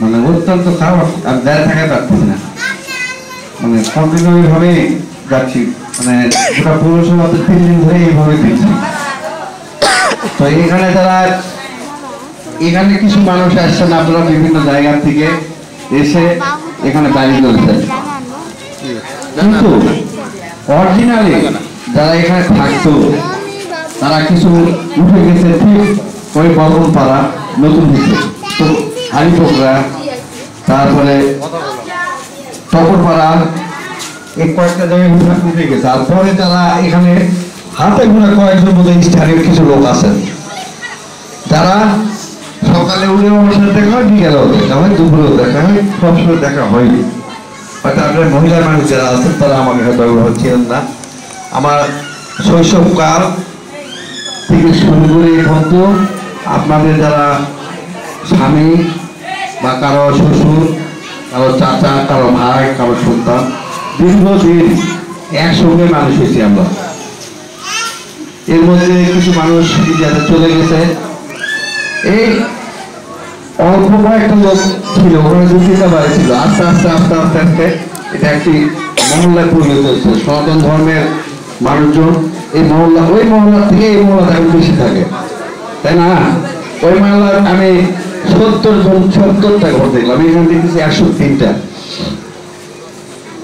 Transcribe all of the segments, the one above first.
মানে অত্যন্ত খারাপ, আর দাঁড়িয়ে থাকা যাচ্ছি না, মানে কন্টিনিউ ভাবে যাচ্ছি, মানে গোটা পৌরসভাতে 3 দিন ধরে এইভাবে ফিরছি। তো এখানে কিছু মানুষ আসছেন, আপনারা বিভিন্ন জায়গা থেকে এসে এখানে বাড়ি করেছেন, কিন্তু অরিজিনালি যারা এখানে থাকতো তারা কিছু উঠে গেছে ঠিক ওই বরগুনপাড়া নতুন দিকে, তো হারিপোকরা, তারপরে টকরপাড়া, এই কয়েকটা জায়গায় উঠে গেছে। তারপরে যারা এখানে হাতে গোনা কয়েকজন মধ্যে স্থানীয় কিছু লোক আছেন, যারা সকালে উঠে আমার সাথে দেখা হয়, বিকেলেও দেখা হয়, দুপুরেও দেখা হয়, সবসময় দেখা হয়নি। হয়তো আপনার মহিলা মানুষ যারা আছেন তারা আমাকে হয়তো ছিলেন না। আমার শৈশবকাল থেকে শুরু করে এখন তো আপনাদের যারা স্বামী বা কারো শ্বশুর, কারো চাচা, কারো ভাই, কারো সন্তান, দীর্ঘদিন একসঙ্গে মানুষ হয়েছি আমরা। এর মধ্যে কিছু মানুষ যাদের চলে গেছে, এই অল্প কয়েকটা লোক ছিল, ওখানে 2-3টা বাড়ি ছিল। আস্তে আস্তে আস্তে আস্তে আস্তে এটা একটি মহল্লায় পরিণত হচ্ছে। সনাতন ধর্মের মানুষজন এই মহল্লা, ওই মহল্লা থেকে এই মহল্লাতে এখন বেশি থাকে, তাই না? ওই মহল্লার আমি 70টা ঘর দেখলাম, এখানে দেখতেছি 103টা।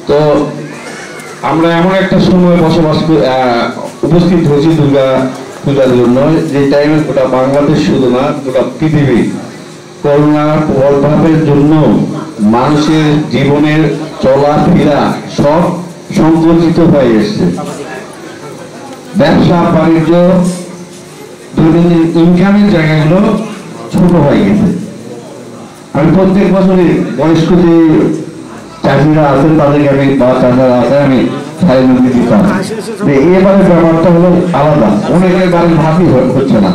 তো আমরা এমন একটা সময় উপস্থিত হয়েছি দুর্গা পূজার জন্য, যে টাইমে গোটা বাংলাদেশ শুধু না, গোটা পৃথিবী করোনার প্রভাবের জন্য মানুষের জীবনের চলাফেরা সব সংকুচিত হয়ে এসছে। ব্যবসা বাণিজ্য, দৈনন্দিন ইনকামের জায়গাগুলো ছোট হয়ে গেছে। আমি প্রত্যেক বছরই বয়স্ক যে চাষিরা আছেন তাদেরকে আমি, বা চাষারা আছে, আমি ছাড়ি নদী দিতাম। এবারে ব্যাপারটা হলো আলাদা, অনেকের বাড়ির ভাবই হচ্ছে না।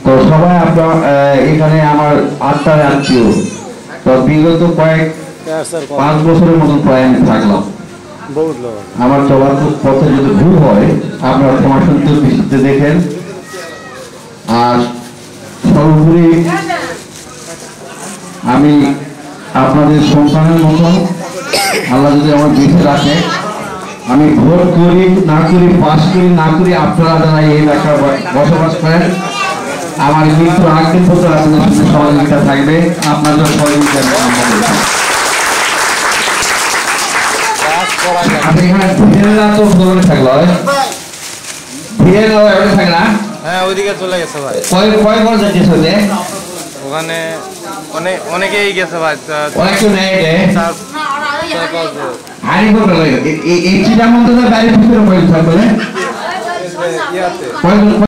তো সবাই আপনার এখানে আমার আত্মার আত্মীয়, তো বিগত 5 বছরের মতন প্রায় আমি থাকলাম। আমার চলার পথে যদি ভুল হয় আপনারা ক্ষমা সুন্দর দৃষ্টিতে দেখেন। আর সর্বোপরি আমি আপনাদের সন্তানের মতন, আল্লাহ যদি আমার বেঁচে রাখে, আমি ভোট করি না করি, পাস করি না করি, আপনারা যারা এই এলাকায় বসবাস করেন, আমার মৃত্যু আগের পর্যন্ত আপনাদের সাথে সহযোগিতা থাকবে। আপনাদের সহযোগিতা এখানে ভিড়েরা তো দৌড়ে থাকলো, ভিড়ে থাকে না? হ্যাঁ, ওইদিকে চলে গেছে ভাই। কয় ঘর যাচ্ছে চলে? ওখানে অনেকেই গেছে ভাই, অনেক নেই রে। আর এই চিটার মধ্যে বাড়ির ভিতরে কয়েক থাকবে।